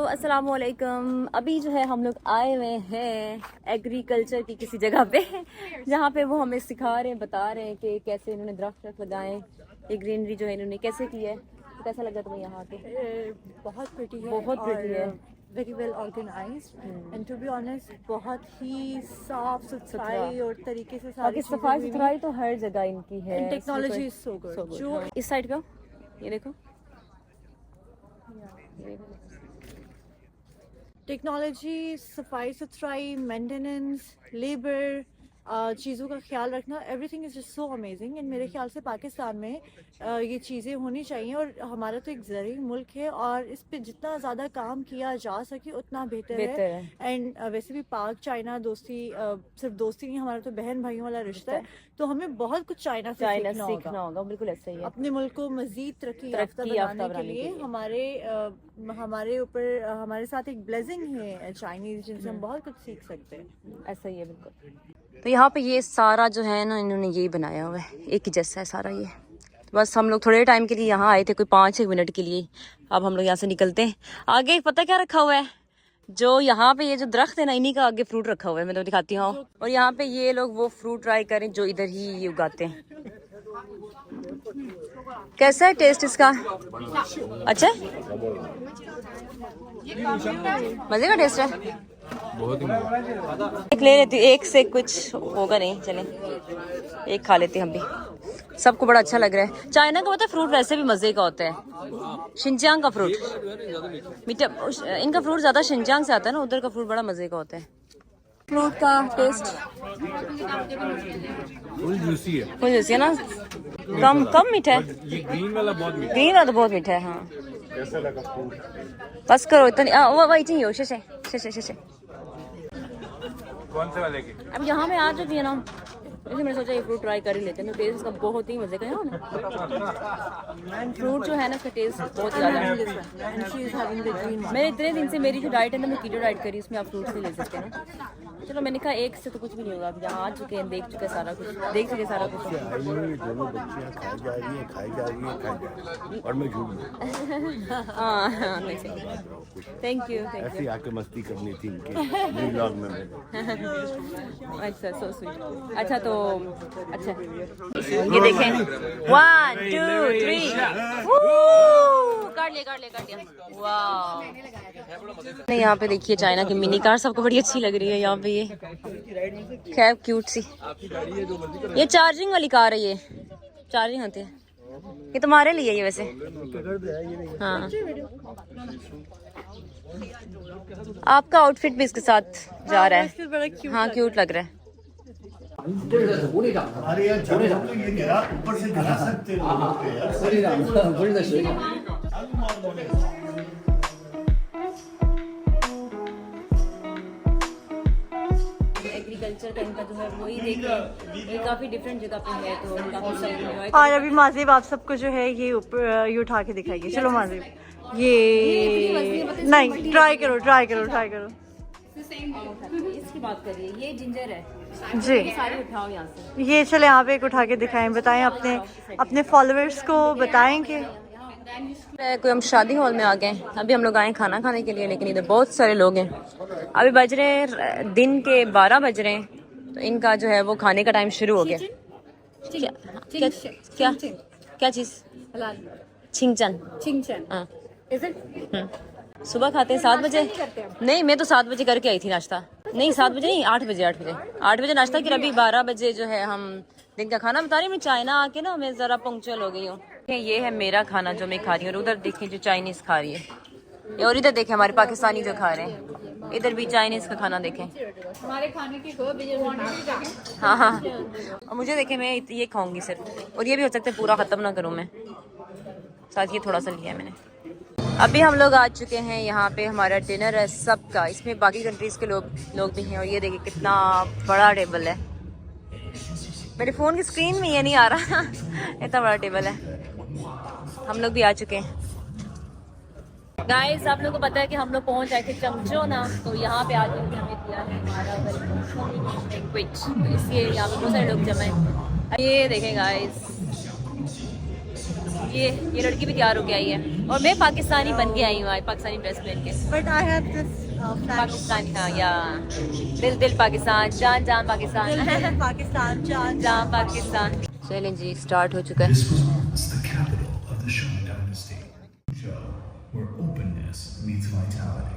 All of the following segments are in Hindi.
अस्सलामुअलैकुम। अभी जो है हम लोग आए हुए हैं एग्रीकल्चर की किसी जगह पे, जहाँ पे वो हमें सिखा रहे हैं, बता रहे हैं कि कैसे इन्होंने दरख्त लगाए, ये ग्रीनरी जो है इन्होंने कैसे की है। तो कैसा लगा तुम्हें यहाँ पे? बहुत प्रिटी है, बहुत प्रिटी है, very well organised and to be honest बहुत ही साफ सुथराई और तरीके से सारी सफाई सुथराई तो हर जगह इनकी है। Technology is so good. जो इस साइड पे ये देखो, टेक्नोलॉजी, सफाई सुथराई, मेंटेनेंस, लेबर, चीज़ों का ख्याल रखना, everything is just so amazing. And मेरे ख्याल से पाकिस्तान में ये चीज़ें होनी चाहिए। और हमारा तो एक ज़रूरी मुल्क है और इस पे जितना ज़्यादा काम किया जा सके उतना बेहतर है। एंड वैसे भी पाक चाइना दोस्ती सिर्फ दोस्ती नहीं, हमारा तो बहन भाइयों वाला रिश्ता है। तो हमें बहुत कुछ चाइना से सीखना होगा। बिल्कुल ऐसा ही है। अपने मुल्क को मजीद तरक्की याफ्ता बनाने के लिए हमारे ऊपर हमारे साथ एक ब्लेसिंग है चाइनीज, जिनसे हम बहुत कुछ सीख सकते हैं। ऐसा ही है बिल्कुल। तो यहाँ पे ये सारा जो है ना, इन्होंने यही बनाया हुआ है, एक ही जैसा है सारा ये। तो बस हम लोग थोड़े टाइम के लिए यहाँ आए थे, कोई 5-6 मिनट के लिए। अब हम लोग यहाँ से निकलते हैं। आगे पता क्या रखा हुआ है? जो यहाँ पे ये जो दरख्त है ना, इन्हीं का आगे फ्रूट रखा हुआ है। मैं तो दिखाती हूँ। और यहाँ पे ये लोग वो फ्रूट ट्राई करें जो इधर ही ये उगाते हैं। कैसा है टेस्ट इसका? अच्छा, मजे का टेस्ट है, बहुत ही। एक ले लेती, एक से कुछ होगा नहीं, चलें एक खा लेते हम भी। सबको बड़ा अच्छा लग रहा है। चाइना का पता है फ्रूट वैसे भी मजे का होता है। शिनजियांग का फ्रूट मीठा, इनका फ्रूट ज्यादा शिनजियांग से आता है ना, उधर का फ्रूट बड़ा मजे का होता है। फ्रूट का टेस्ट फुल जूसी है, फुल जूसी है ना, कम मीठा है। ये ग्रीन वाला बहुत मीठा है। ग्रीन वाला तो बहुत मीठा है। हाँ, कैसा लगा फ्रूट? बस करो इतना, वही चाहिए। शे कौन से वाले की? अब यहाँ में आ चुकी है ना, इसलिए मैंने सोचा ये फ्रूट ट्राई कर ही लेते हैं। तो टेस्ट इसका बहुत ही मजे का है ना, फ्रूट जो है ना, इसका टेस्ट बहुत ही ज़्यादा है। मैं इतने दिन से मेरी जो डाइट है ना, मैं कीटो डाइट करी, उसमें आप फ्रूट्स ही ले सकते हैं ना। चलो मैंने कहा एक से तो कुछ भी नहीं होगा। अब यहाँ आ चुके हैं, देख चुके सारा कुछ, देख चुके सारा कुछ। दोनों बच्चियां खाई जा रही हैं और मैं झूठ हाँ, थैंक यू। ऐसी आके मस्ती करनी थी इनके व्लॉग में। अच्छा, सो स्वीट। अच्छा तो अच्छा, ये देखें, 1 2 3 काट लिया। वाह, यहाँ पे देखिए चाइना की मिनी कार सबको बड़ी अच्छी लग रही है यहाँ पे। ये खैर क्यूट सी, ये चार्जिंग वाली कार है, ये चार्जिंग होती है। ये तुम्हारे लिए ये वैसे। हाँ, आपका आउटफिट भी इसके साथ जा रहा है। हाँ, क्यूट लग रहा है। हमारे यहाँ तो ये गिरा, ऊपर से गिरा सकते एग्रीकल्चर का इनका जो है वही देखिए, ये काफी डिफरेंट जगह पे है, तो काफी सब एंजॉय। और अभी माजिब आप सबको जो है ये ऊपर ये उठा के दिखाइए। चलो माजिब, ये नहीं, ट्राई करो। इसकी बात करिए, ये जिंजर है जी, सारी उठाओ यहाँ से। ये चले आप एक उठा के दिखाएं, बताएं अपने फॉलोअर्स को बताएं कि कोई हम शादी हॉल में आ गए। अभी हम लोग आए खाना खाने के लिए, लेकिन इधर बहुत सारे लोग हैं। अभी बज रहे हैं दिन के 12 बज रहे हैं, तो इनका जो है वो खाने का टाइम शुरू हो गया। क्या चीज़? छिंगचन। हाँ, सुबह खाते हैं 7 बजे। नहीं, मैं तो 7 बजे करके आई थी नाश्ता। नहीं 7 बजे नहीं, 8 बजे नाश्ता किया। अभी 12 बजे जो है हम दिन का खाना बता रही हूँ। मैं चाइना आके ना मैं ज़रा पंक्चुअल हो गई हूँ। ये है मेरा खाना जो मैं खा रही हूँ, और उधर देखें जो चाइनीज़ खा रही है, और इधर देखें हमारे पाकिस्तानी जो खा रहे हैं। इधर भी चाइनीज़ का खाना देखें। हमारे खाने की हाँ, और मुझे देखें, मैं ये खाऊंगी सिर्फ, और ये भी हो सकता है पूरा ख़त्म ना करूँ मैं, साथ ये थोड़ा सा लिया मैंने। अभी हम लोग आ चुके हैं यहाँ पे, हमारा डिनर है सबका। इसमें बाकी कंट्रीज़ के लोग भी हैं। और ये देखिए कितना बड़ा टेबल है। मेरे फ़ोन की स्क्रीन में ये नहीं आ रहा इतना बड़ा टेबल है। हम लोग भी आ चुके हैं। गाइस, आप लोगों को पता है कि हम लोग पहुँच आए थे चमचो ना, तो यहाँ पे आज हमें दिया है हमारा लैंग्वेज, तो इसलिए यहाँ पे बहुत सारे लोग जमा हैं। ये देखें गाइस, ये लड़की भी तैयार हो के आई है। और मैं पाकिस्तानी बन के आई हूँ आज, पाकिस्तानी ड्रेस पहन के। But I have this flash. Pakistani, हाँ या दिल दिल पाकिस्तान, जान जान पाकिस्तान, Pakistan, Jan. जान पाकिस्तान। चलें जी, स्टार्ट हो चुका है। This was once the capital of the Shang dynasty, Zhou, where openness meets vitality.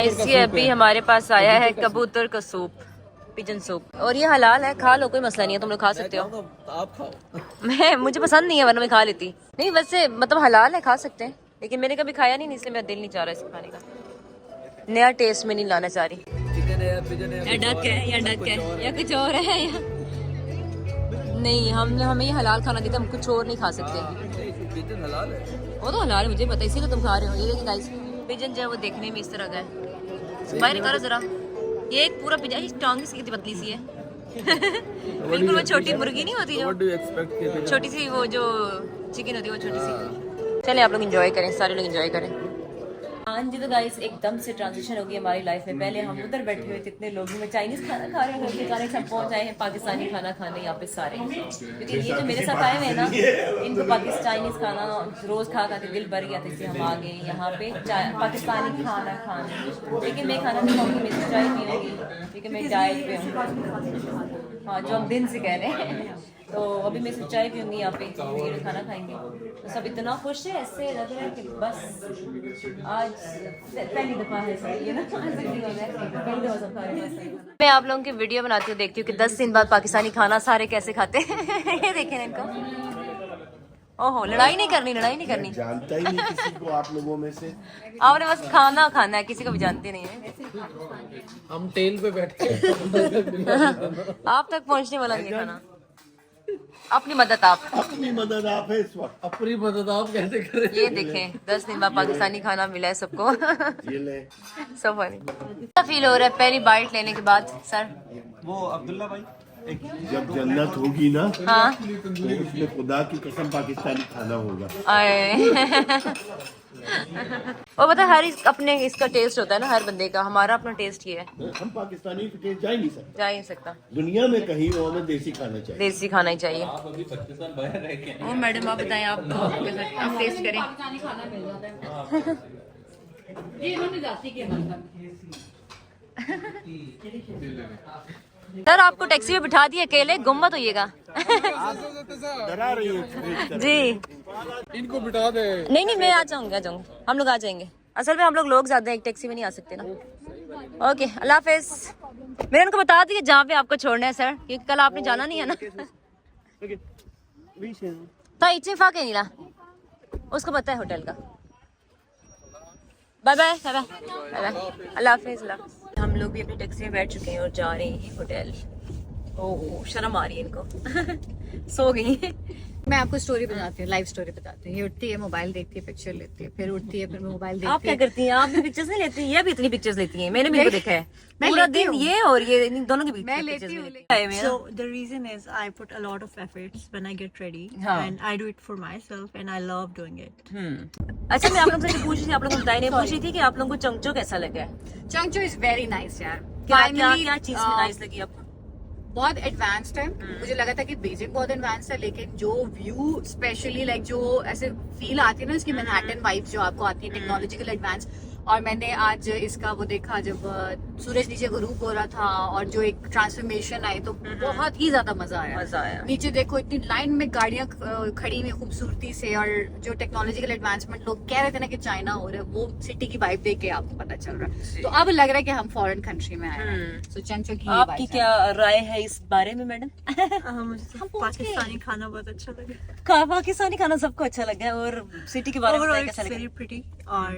इसके अभी हमारे पास आया है कबूतर का सूप, पिजन सूप, और ये हलाल है, खा लो, कोई मसला नहीं है, तुम लोग खा सकते हो। आप खाओ। मुझे पसंद नहीं है, वरना मैं खा लेती। नहीं वैसे मतलब हलाल है, खा सकते हैं, लेकिन मैंने कभी खाया नहीं, इसलिए मेरा दिल नहीं चाह रहा इसे खाने का। नया टेस्ट में नहीं लाना चाह रही। या डक है या डक है या कुछ और है या नहीं, हमें ये हलाल खाना देते, हम कुछ और नहीं खा सकते। वो तो हलाल है, मुझे पता है, इसीलिए तुम खा रहे हो। ये देखिए गाइस, पिजन जो है वो देखने में इस तरह का है। बाहर निकालो जरा, ये एक पूरा पिजन, टांग इसकी कितनी पतली सी है। बिल्कुल वो छोटी मुर्गी नहीं होती जो छोटी सी, वो जो चिकन होती है वो छोटी सी। चले आप लोग एंजॉय करें, सारे लोग एंजॉय करें। हाँ जी, तो गाइस एकदम से ट्रांजिशन हो गई हमारी लाइफ में। पहले हम उधर बैठे हुए जितने लोग में चाइनीज खाना खा रहे हैं, खाने सब पहुंच आए हैं पाकिस्तानी खाना खाने यहाँ पे सारे, क्योंकि ये जो मेरे साथ आए हुए हैं ना, इनको चाइनीज खाना रोज खा खा के दिल भर गया था, इसलिए हम आ गए यहाँ पे पाकिस्तानी खाना खाने। लेकिन मैं खाना नहीं खाऊंगी, मैं चाय पीऊंगी, क्योंकि मैं डाइट पे हूँ। हाँ, जो हम दिन से कह रहे हैं। तो अभी मैं सिर्फ चाय पीऊंगी यहाँ पे, फिर खाना खाएंगे। तो सब इतना खुश है, ऐसे लग रहा है कि बस आज पहली दफा है सर, ये ना मैं आप लोगों की वीडियो बनाती हूँ, देखती हूँ कि 10 दिन बाद पाकिस्तानी खाना सारे कैसे खाते हैं। ये देखें इनको। ओहो, लड़ाई नहीं करनी। जानता ही नहीं किसी को आप लोगों में से। आपने बस खाना खाना है, किसी को भी जानते नहीं है। हम टेल पे बैठते हैं। आप तक पहुँचने वाला नहीं खाना। अपनी मदद आप है इस वक्त। अपनी मदद आप कैसे करें? ये देखें, 10 दिन बाद पाकिस्तानी खाना मिला है सबको। ये ले। So funny। क्या फील हो रहा है पहली बाइट लेने के बाद सर? वो अब्दुल्ला भाई जब जन्नत होगी ना, हाँ, तो उसमें खुदा की कसम पाकिस्तानी खाना होगा। वो पता है, हर अपने इसका टेस्ट होता है ना, हर बंदे का। हमारा अपना टेस्ट ये है, हम पाकिस्तानी के टेस्ट जा ही नहीं सकते। जा ही नहीं सकता। दुनिया में कहीं वो हमें देसी खाना चाहिए। देसी खाना ही चाहिए। ओ मैडम, आप बताएं, आप टेस्ट करें। सर आपको टैक्सी में बिठा दिए, अकेले गुम मत होइएगा। डरा रही है जी, इनको बिठा दे। नहीं मैं आ जाऊंगी, हम लोग आ जाएंगे। असल में हम लोग ज्यादा हैं, एक टैक्सी में नहीं आ सकते ना। ओके, अल्लाह हाफिज। मैंने उनको बता दिया जहाँ पे आपको छोड़ना है सर, क्योंकि कल आपने जाना नहीं है ना। था इच्छे फा के नीला, उसको पता है होटल का। बाय बाय अल्लाह हाफिज। हम लोग भी अपनी टैक्सी में बैठ चुके हैं और जा रहे हैं होटल। ओह, शर्म आ रही है इनको। सो गई। मैं आपको स्टोरी बताती हूँ, लाइव स्टोरी बताती हूँ। ये उठती है, मोबाइल देखती है, पिक्चर लेती है, फिर उठती है, फिर मोबाइल देखती है। आप क्या करती हैं? आप भी पिक्चर्स नहीं लेती? ये भी इतनी पिक्चर्स लेती हैं, मैंने भी इनको देखा है। मैं पूरा लेती दिन हूँ। ये और ये इन दोनों की मैं पिक्चर्स लेती हूँ, लेती हैं। So the reason is I put a lot of efforts when I get ready, हाँ। and I do it for myself, and I love doing it. अच्छा, मैं आप लोगों से पूछ रही थी, आप लोगों को बताई नहीं, पूछ रही थी कि आप लोगों को चंगचो कैसा लगा है? चंगचो इज वेरी नाइस यार। क्या Finally, क्या चीज नाइस लगी आपको? बहुत एडवांस्ड है। मुझे लगा था कि बेसिक बहुत एडवांस है, लेकिन जो व्यू स्पेशली लाइक जो ऐसे फील आती है ना, इसकी मैनहट्टन वाइब्स जो आपको आती है, टेक्नोलॉजिकल एडवांस। और मैंने आज इसका वो देखा जब सूरज नीचे गुरूब हो रहा था और जो एक ट्रांसफॉर्मेशन आई, तो बहुत ही ज्यादा मजा आया। नीचे देखो, इतनी लाइन में गाड़ियां खड़ी हुई खूबसूरती से, और जो टेक्नोलॉजिकल एडवांसमेंट लोग कह रहे थे ना कि चाइना हो रहा है, वो सिटी की वाइब देख के आपको पता चल रहा है। तो अब लग रहा है कि हम फॉरेन कंट्री में आए हैं। सो चंचो की आपकी क्या राय है इस बारे में मैडम? मुझे तो पाकिस्तानी खाना बहुत अच्छा लगा। पाकिस्तानी खाना सबको अच्छा लगा है, और सिटी के बारे में Overall, कैसा it's लगा? very pretty, और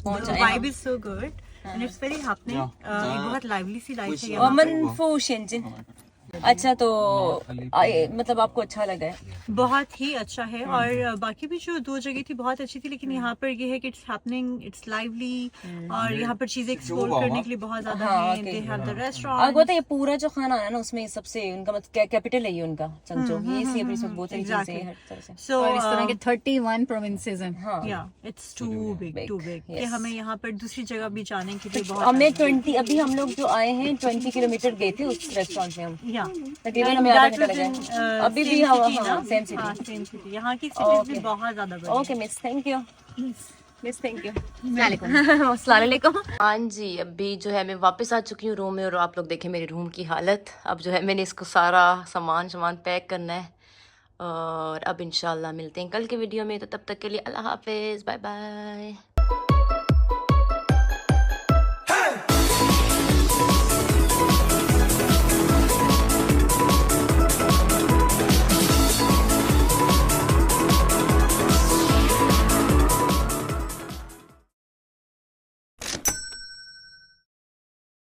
पहुंच the आए vibe हम। is so good, and it's very happening. ये बहुत lively सी लाइफ है यहाँ। वमन फू शेंजिन अच्छा तो मतलब आपको अच्छा लगा है? बहुत ही अच्छा है। और बाकी भी जो 2 जगह थी बहुत अच्छी थी, लेकिन यहाँ पर ये है कि इट्स हैपनिंग, इट्स लाइवली, और यहाँ पर चीजें एक्सप्लोर करने के लिए बहुत ज्यादा है। They have the restaurant. और ये पूरा जो खाना है ना उसमें सबसे उनका मतलब कैपिटल है ये उनका चंगचो, ये सी अपनी सब बहुत सारी चीजें हैं हर तरह से। सो और इस तरह के 31 प्रोविंसेस हैं। हाँ या इट्स टू बिग कि हमें यहाँ पर दूसरी जगह भी जाने के लिए बहुत हमें 20 अभी हम लोग जो आए हैं 20 किलोमीटर गए थे उस रेस्टोरेंट में हम, या तकरीबन हमें आधा घंटा लगा। अभी भी हम सेम सिटी। यहाँ की सिटीज भी बहुत ज्यादा बड़ी। Okay miss, thank you miss, thank you. अस्सलाम वालेकुम। हाँ जी, अभी जो है मैं वापस आ चुकी हूँ रूम में, और आप लोग देखें मेरे रूम की हालत। अब जो है मैंने इसको सारा सामान पैक करना है, और अब इंशाल्लाह मिलते हैं कल के वीडियो में। तो तब तक के लिए अल्लाह हाफिज़, बाय बाय।